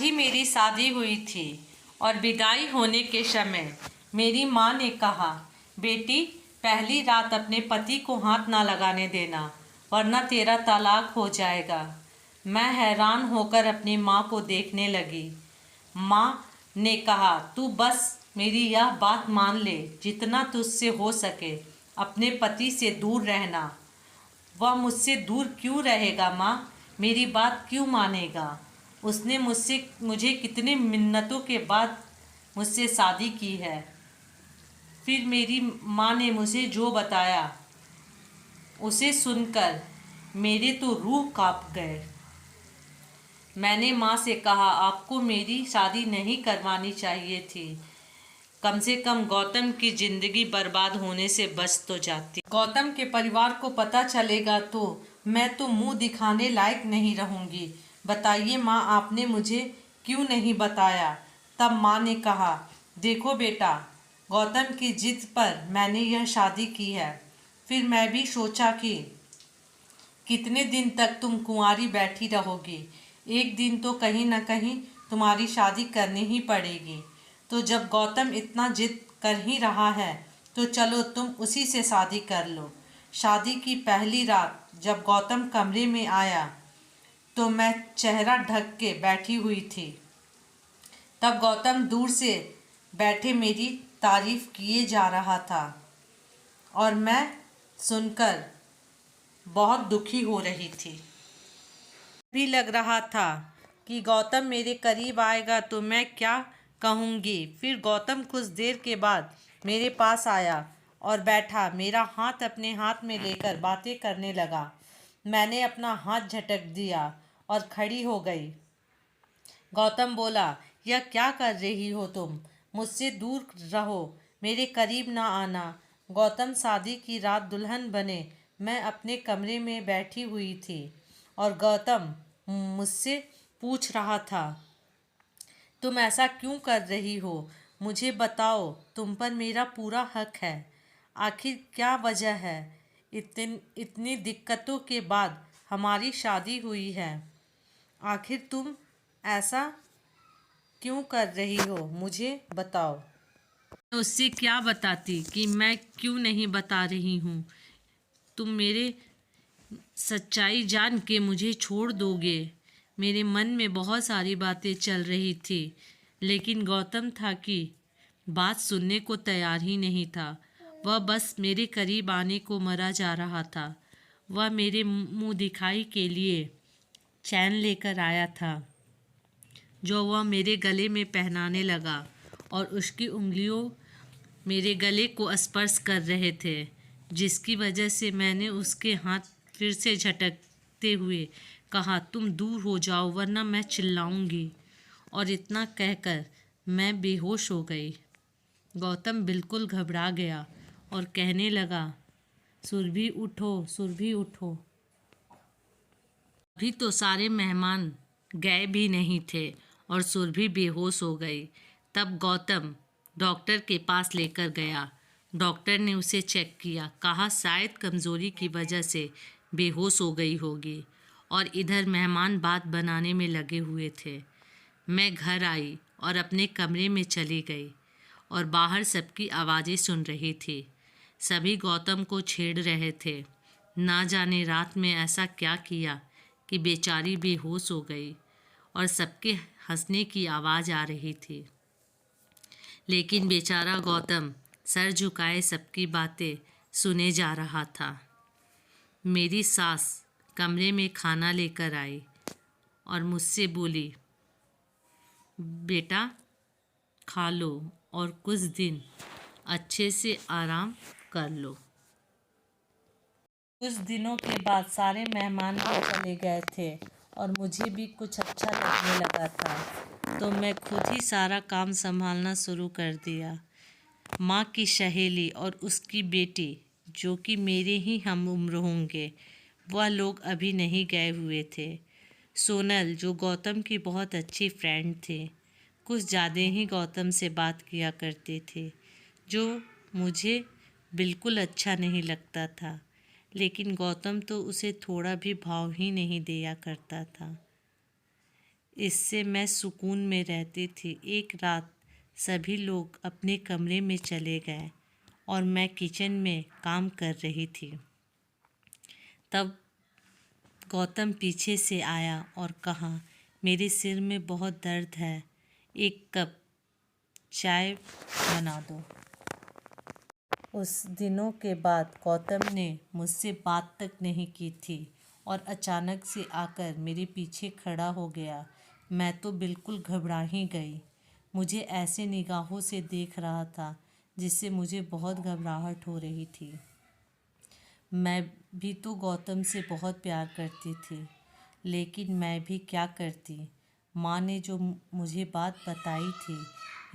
ही मेरी शादी हुई थी और विदाई होने के समय मेरी माँ ने कहा, बेटी पहली रात अपने पति को हाथ ना लगाने देना वरना तेरा तलाक हो जाएगा। मैं हैरान होकर अपनी माँ को देखने लगी। माँ ने कहा, तू बस मेरी यह बात मान ले, जितना तुझसे हो सके अपने पति से दूर रहना। वह मुझसे दूर क्यों रहेगा माँ? मेरी बात क्यों मानेगा? उसने मुझे कितने मिन्नतों के बाद मुझसे शादी की है। फिर मेरी माँ ने मुझे जो बताया उसे सुनकर मेरे तो रूह कांप गए। मैंने माँ से कहा, आपको मेरी शादी नहीं करवानी चाहिए थी। कम से कम गौतम की जिंदगी बर्बाद होने से बच तो जाती। गौतम के परिवार को पता चलेगा तो मैं तो मुंह दिखाने लायक नहीं रहूंगी। बताइए माँ, आपने मुझे क्यों नहीं बताया? तब माँ ने कहा, देखो बेटा, गौतम की जिद पर मैंने यह शादी की है। फिर मैं भी सोचा कि कितने दिन तक तुम कुंवारी बैठी रहोगी। एक दिन तो कहीं न कहीं तुम्हारी शादी करनी ही पड़ेगी। तो जब गौतम इतना जिद कर ही रहा है तो चलो तुम उसी से शादी कर लो। शादी की पहली रात जब गौतम कमरे में आया तो मैं चेहरा ढक के बैठी हुई थी। तब गौतम दूर से बैठे मेरी तारीफ किए जा रहा था और मैं सुनकर बहुत दुखी हो रही थी। भी लग रहा था कि गौतम मेरे करीब आएगा तो मैं क्या कहूँगी। फिर गौतम कुछ देर के बाद मेरे पास आया और बैठा, मेरा हाथ अपने हाथ में लेकर बातें करने लगा। मैंने अपना हाथ झटक दिया और खड़ी हो गई। गौतम बोला, यह क्या कर रही हो तुम? मुझसे दूर रहो, मेरे करीब ना आना। गौतम शादी की रात दुल्हन बने मैं अपने कमरे में बैठी हुई थी और गौतम मुझसे पूछ रहा था, तुम ऐसा क्यों कर रही हो? मुझे बताओ, तुम पर मेरा पूरा हक है। आखिर क्या वजह है? इतनी दिक्कतों के बाद हमारी शादी हुई है। आखिर तुम ऐसा क्यों कर रही हो? मुझे बताओ। मैं उससे क्या बताती कि मैं क्यों नहीं बता रही हूँ? तुम मेरे सच्चाई जान के मुझे छोड़ दोगे? मेरे मन में बहुत सारी बातें चल रही थी, लेकिन गौतम था कि बात सुनने को तैयार ही नहीं था। वह बस मेरे करीब आने को मरा जा रहा था। वह मेरे मुंह दिखाई के लिए चैन लेकर आया था जो वह मेरे गले में पहनाने लगा और उसकी उंगलियों मेरे गले को स्पर्श कर रहे थे, जिसकी वजह से मैंने उसके हाथ फिर से झटकते हुए कहा, तुम दूर हो जाओ वरना मैं चिल्लाऊंगी। और इतना कहकर मैं बेहोश हो गई। गौतम बिल्कुल घबरा गया और कहने लगा, सुरभि उठो, सुरभि उठो। अभी तो सारे मेहमान गए भी नहीं थे और सुरभि बेहोश हो गई। तब गौतम डॉक्टर के पास लेकर गया। डॉक्टर ने उसे चेक किया, कहा शायद कमज़ोरी की वजह से बेहोश हो गई होगी। और इधर मेहमान बात बनाने में लगे हुए थे। मैं घर आई और अपने कमरे में चली गई और बाहर सबकी आवाज़ें सुन रही थी। सभी गौतम को छेड़ रहे थे। ना जाने रात में ऐसा क्या किया कि बेचारी बेहोश हो गई और सबके हंसने की आवाज़ आ रही थी। लेकिन बेचारा गौतम सर झुकाए सबकी बातें सुने जा रहा था। मेरी सास कमरे में खाना लेकर आई और मुझसे बोली, बेटा खा लो और कुछ दिन अच्छे से आराम कर लो। कुछ दिनों के बाद सारे मेहमान भी चले गए थे और मुझे भी कुछ अच्छा लगने लगा था, तो मैं खुद ही सारा काम संभालना शुरू कर दिया। माँ की सहेली और उसकी बेटी, जो कि मेरे ही हम उम्र होंगे, वह लोग अभी नहीं गए हुए थे। सोनल, जो गौतम की बहुत अच्छी फ्रेंड थी, कुछ ज़्यादा ही गौतम से बात किया करते थे, जो मुझे बिल्कुल अच्छा नहीं लगता था। लेकिन गौतम तो उसे थोड़ा भी भाव ही नहीं दिया करता था। इससे मैं सुकून में रहती थी। एक रात सभी लोग अपने कमरे में चले गए और मैं किचन में काम कर रही थी। तब गौतम पीछे से आया और कहा, मेरे सिर में बहुत दर्द है, एक कप चाय बना दो। उस दिनों के बाद गौतम ने मुझसे बात तक नहीं की थी और अचानक से आकर मेरे पीछे खड़ा हो गया। मैं तो बिल्कुल घबरा ही गई। मुझे ऐसे निगाहों से देख रहा था जिससे मुझे बहुत घबराहट हो रही थी। मैं भी तो गौतम से बहुत प्यार करती थी, लेकिन मैं भी क्या करती। माँ ने जो मुझे बात बताई थी,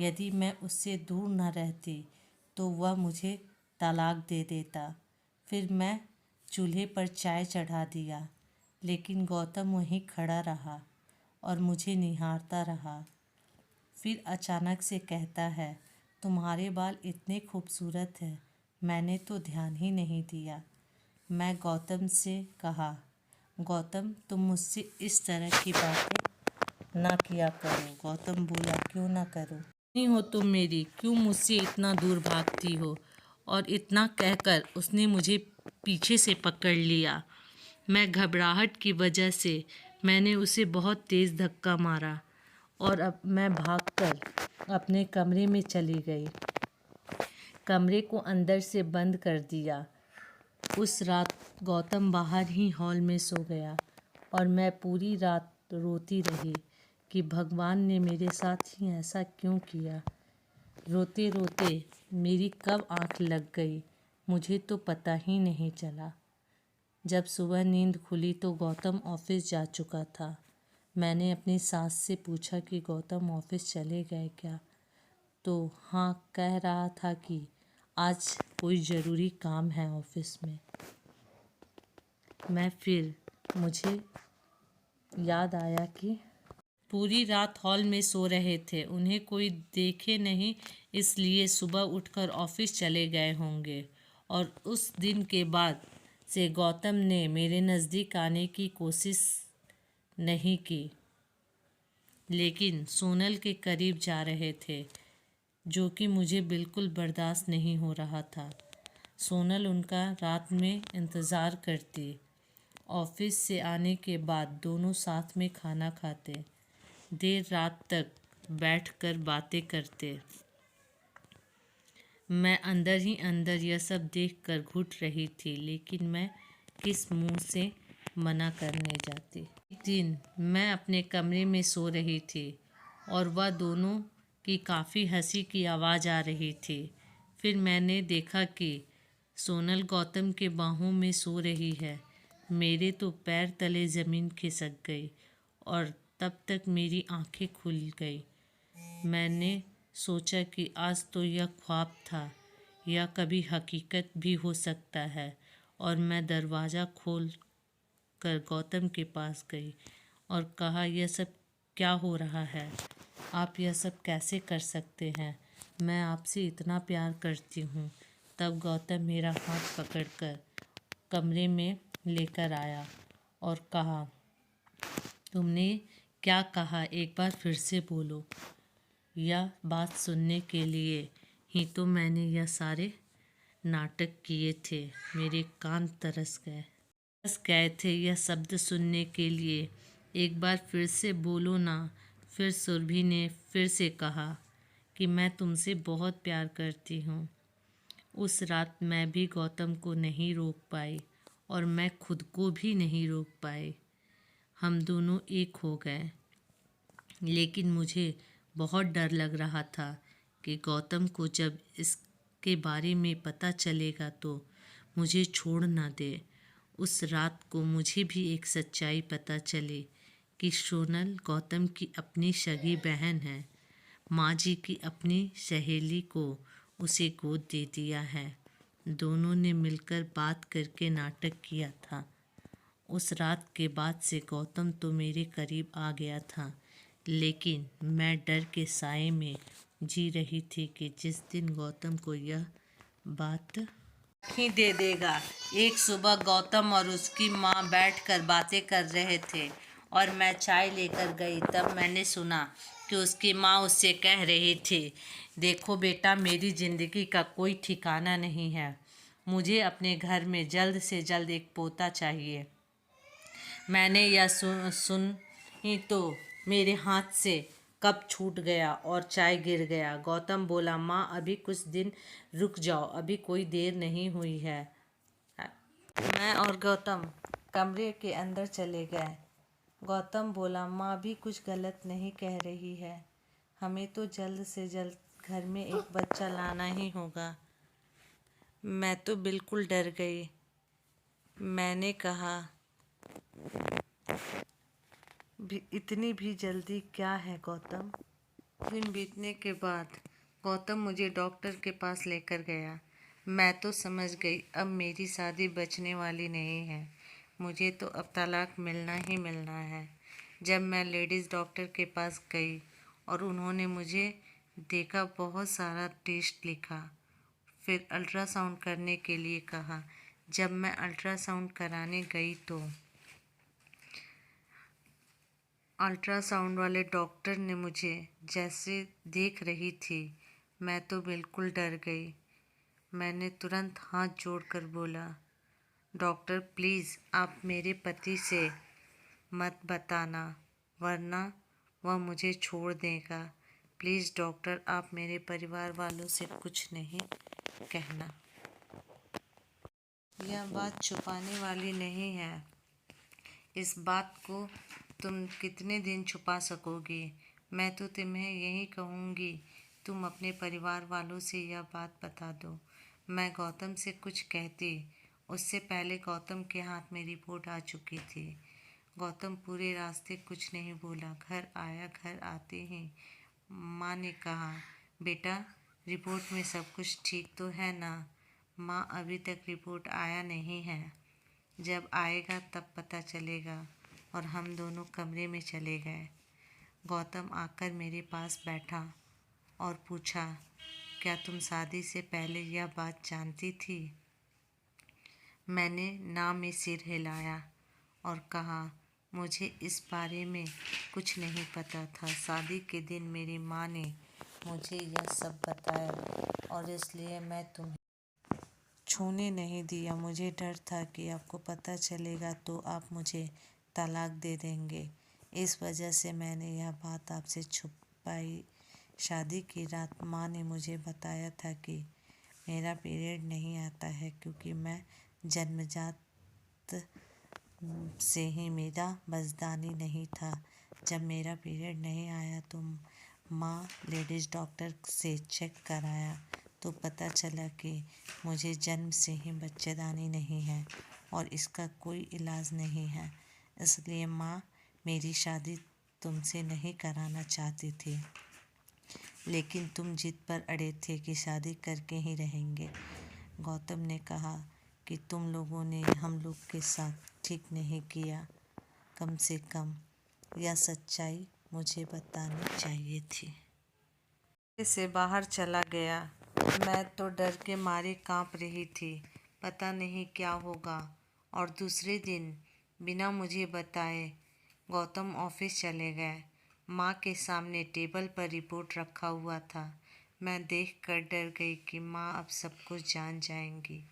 यदि मैं उससे दूर न रहती तो वह मुझे तलाक दे देता। फिर मैं चूल्हे पर चाय चढ़ा दिया, लेकिन गौतम वहीं खड़ा रहा और मुझे निहारता रहा। फिर अचानक से कहता है, तुम्हारे बाल इतने खूबसूरत हैं, मैंने तो ध्यान ही नहीं दिया। मैं गौतम से कहा, गौतम तुम मुझसे इस तरह की बातें ना किया करो। गौतम बोला, क्यों ना करो? नहीं हो तुम मेरी, क्यों मुझसे इतना दूर भागती हो? और इतना कहकर उसने मुझे पीछे से पकड़ लिया। मैं घबराहट की वजह से मैंने उसे बहुत तेज़ धक्का मारा और अब मैं भागकर अपने कमरे में चली गई। कमरे को अंदर से बंद कर दिया। उस रात गौतम बाहर ही हॉल में सो गया और मैं पूरी रात रोती रही कि भगवान ने मेरे साथ ही ऐसा क्यों किया। रोते रोते मेरी कब आँख लग गई मुझे तो पता ही नहीं चला। जब सुबह नींद खुली तो गौतम ऑफिस जा चुका था। मैंने अपनी सास से पूछा कि गौतम ऑफिस चले गए क्या, तो हाँ कह रहा था कि आज कोई ज़रूरी काम है ऑफिस में। मुझे याद आया कि पूरी रात हॉल में सो रहे थे, उन्हें कोई देखे नहीं, इसलिए सुबह उठकर ऑफिस चले गए होंगे। और उस दिन के बाद से गौतम ने मेरे नज़दीक आने की कोशिश नहीं की, लेकिन सोनल के करीब जा रहे थे, जो कि मुझे बिल्कुल बर्दाश्त नहीं हो रहा था। सोनल उनका रात में इंतज़ार करती। ऑफिस से आने के बाद दोनों साथ में खाना खाते, देर रात तक बैठकर बातें करते। मैं अंदर ही अंदर यह सब देखकर घुट रही थी, लेकिन मैं किस मुंह से मना करने जाती। एक दिन मैं अपने कमरे में सो रही थी और वह दोनों की काफ़ी हंसी की आवाज़ आ रही थी। फिर मैंने देखा कि सोनल गौतम के बाहों में सो रही है। मेरे तो पैर तले ज़मीन खिसक गई और तब तक मेरी आंखें खुल गई। मैंने सोचा कि आज तो यह ख्वाब था या कभी हकीकत भी हो सकता है, और मैं दरवाज़ा खोल कर गौतम के पास गई और कहा, यह सब क्या हो रहा है? आप यह सब कैसे कर सकते हैं? मैं आपसे इतना प्यार करती हूँ। तब गौतम मेरा हाथ पकड़कर कमरे में लेकर आया और कहा, तुमने क्या कहा? एक बार फिर से बोलो। यह बात सुनने के लिए ही तो मैंने यह सारे नाटक किए थे। मेरे कान तरस गए थे यह शब्द सुनने के लिए। एक बार फिर से बोलो ना। फिर सुरभि ने फिर से कहा कि मैं तुमसे बहुत प्यार करती हूँ। उस रात मैं भी गौतम को नहीं रोक पाई और मैं खुद को भी नहीं रोक पाई। हम दोनों एक हो गए, लेकिन मुझे बहुत डर लग रहा था कि गौतम को जब इसके बारे में पता चलेगा तो मुझे छोड़ ना दे। उस रात को मुझे भी एक सच्चाई पता चली कि सोनल गौतम की अपनी सगी बहन है। माँ जी की अपनी सहेली को उसे गोद दे दिया है। दोनों ने मिलकर बात करके नाटक किया था। उस रात के बाद से गौतम तो मेरे करीब आ गया था, लेकिन मैं डर के साए में जी रही थी कि जिस दिन गौतम को यह बात ही दे देगा। एक सुबह गौतम और उसकी माँ बैठकर बातें कर रहे थे और मैं चाय लेकर गई। तब मैंने सुना कि उसकी माँ उससे कह रही थी, देखो बेटा, मेरी ज़िंदगी का कोई ठिकाना नहीं है। मुझे अपने घर में जल्द से जल्द एक पोता चाहिए। मैंने यह सुनी तो मेरे हाथ से कप छूट गया और चाय गिर गया। गौतम बोला, माँ अभी कुछ दिन रुक जाओ, अभी कोई देर नहीं हुई है। मैं और गौतम कमरे के अंदर चले गए। गौतम बोला, माँ भी कुछ गलत नहीं कह रही है। हमें तो जल्द से जल्द घर में एक बच्चा लाना ही होगा। मैं तो बिल्कुल डर गई। मैंने कहा, इतनी भी जल्दी क्या है गौतम? दिन बीतने के बाद गौतम मुझे डॉक्टर के पास लेकर गया। मैं तो समझ गई अब मेरी शादी बचने वाली नहीं है। मुझे तो अब तलाक मिलना ही मिलना है। जब मैं लेडीज़ डॉक्टर के पास गई और उन्होंने मुझे देखा, बहुत सारा टेस्ट लिखा, फिर अल्ट्रासाउंड करने के लिए कहा। जब मैं अल्ट्रासाउंड कराने गई तो अल्ट्रासाउंड वाले डॉक्टर ने मुझे जैसे देख रही थी, मैं तो बिल्कुल डर गई। मैंने तुरंत हाथ जोड़कर बोला, डॉक्टर प्लीज़ आप मेरे पति से मत बताना, वरना वह मुझे छोड़ देगा। प्लीज़ डॉक्टर, आप मेरे परिवार वालों से कुछ नहीं कहना। यह बात छुपाने वाली नहीं है। इस बात को तुम कितने दिन छुपा सकोगी? मैं तो तुम्हें यही कहूँगी, तुम अपने परिवार वालों से यह बात बता दो। मैं गौतम से कुछ कहती, उससे पहले गौतम के हाथ में रिपोर्ट आ चुकी थी। गौतम पूरे रास्ते कुछ नहीं बोला। घर आया। घर आते ही माँ ने कहा, बेटा रिपोर्ट में सब कुछ ठीक तो है ना? माँ, अभी तक रिपोर्ट आया नहीं है, जब आएगा तब पता चलेगा। और हम दोनों कमरे में चले गए। गौतम आकर मेरे पास बैठा और पूछा, क्या तुम शादी से पहले यह बात जानती थी? मैंने ना में सिर हिलाया और कहा, मुझे इस बारे में कुछ नहीं पता था। शादी के दिन मेरी माँ ने मुझे यह सब बताया और इसलिए मैं तुम्हें छूने नहीं दिया। मुझे डर था कि आपको पता चलेगा तो आप मुझे तलाक दे देंगे। इस वजह से मैंने यह बात आपसे छुपाई। शादी की रात माँ ने मुझे बताया था कि मेरा पीरियड नहीं आता है क्योंकि मैं जन्मजात से ही मेरा बचदानी नहीं था। जब मेरा पीरियड नहीं आया तो माँ लेडीज़ डॉक्टर से चेक कराया तो पता चला कि मुझे जन्म से ही बच्चेदानी नहीं है और इसका कोई इलाज नहीं है। इसलिए माँ मेरी शादी तुमसे नहीं कराना चाहती थी, लेकिन तुम जिद पर अड़े थे कि शादी करके ही रहेंगे। गौतम ने कहा कि तुम लोगों ने हम लोग के साथ ठीक नहीं किया। कम से कम यह सच्चाई मुझे बतानी चाहिए थी। से बाहर चला गया। मैं तो डर के मारे कांप रही थी, पता नहीं क्या होगा। और दूसरे दिन बिना मुझे बताए गौतम ऑफिस चले गए। माँ के सामने टेबल पर रिपोर्ट रखा हुआ था। मैं देखकर डर गई कि माँ अब सब कुछ जान जाएंगी।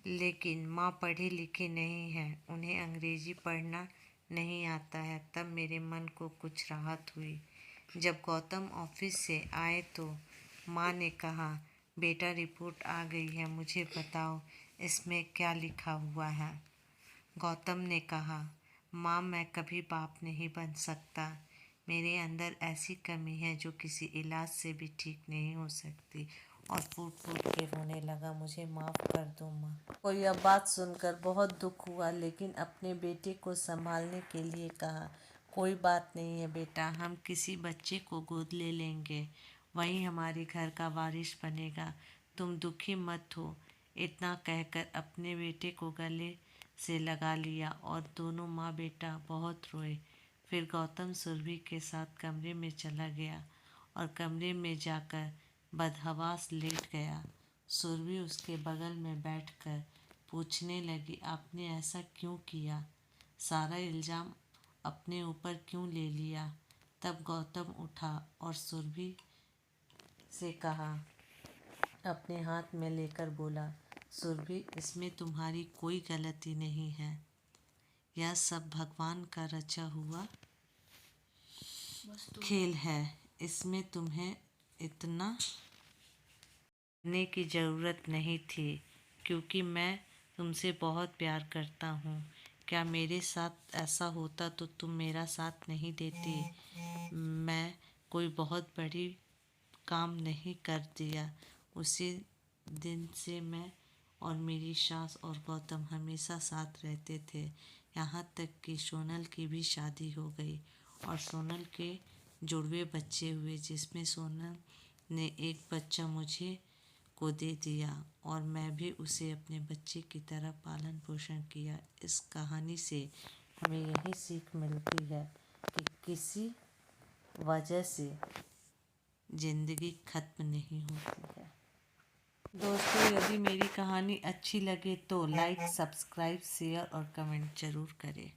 लेकिन माँ पढ़ी लिखी नहीं है, उन्हें अंग्रेजी पढ़ना नहीं आता है। तब मेरे मन को कुछ राहत हुई। जब गौतम ऑफिस से आए तो माँ ने कहा, बेटा रिपोर्ट आ गई है, मुझे बताओ इसमें क्या लिखा हुआ है। गौतम ने कहा, माँ मैं कभी बाप नहीं बन सकता। मेरे अंदर ऐसी कमी है जो किसी इलाज से भी ठीक नहीं हो सकती। और फूट फूट के रोने लगा। मुझे माफ़ कर दो माँ। को यह बात सुनकर बहुत दुख हुआ, लेकिन अपने बेटे को संभालने के लिए कहा, कोई बात नहीं है बेटा, हम किसी बच्चे को गोद ले लेंगे, वही हमारे घर का वारिस बनेगा, तुम दुखी मत हो। इतना कहकर अपने बेटे को गले से लगा लिया और दोनों माँ बेटा बहुत रोए। फिर गौतम सुरभि के साथ कमरे में चला गया और कमरे में जाकर बदहवास लेट गया। सुरभि उसके बगल में बैठकर पूछने लगी, आपने ऐसा क्यों किया? सारा इल्ज़ाम अपने ऊपर क्यों ले लिया। तब गौतम उठा और सुरभि से कहा, अपने हाथ में लेकर बोला, सुरभि, इसमें तुम्हारी कोई गलती नहीं है। यह सब भगवान का रचा हुआ खेल है। इसमें तुम्हें इतना करने की ज़रूरत नहीं थी, क्योंकि मैं तुमसे बहुत प्यार करता हूँ। क्या मेरे साथ ऐसा होता तो तुम मेरा साथ नहीं देती। मैं कोई बहुत बड़ी काम नहीं कर दिया। उसी दिन से मैं और मेरी सास और गौतम हमेशा साथ रहते थे, यहाँ तक कि सोनल की भी शादी हो गई और सोनल के जुड़वे बच्चे हुए, जिसमें सोनल ने एक बच्चा मुझे को दे दिया और मैं भी उसे अपने बच्चे की तरह पालन पोषण किया। इस कहानी से हमें यही सीख मिलती है कि किसी वजह से ज़िंदगी खत्म नहीं होती है। दोस्तों, यदि मेरी कहानी अच्छी लगे तो लाइक, सब्सक्राइब, शेयर और कमेंट ज़रूर करें।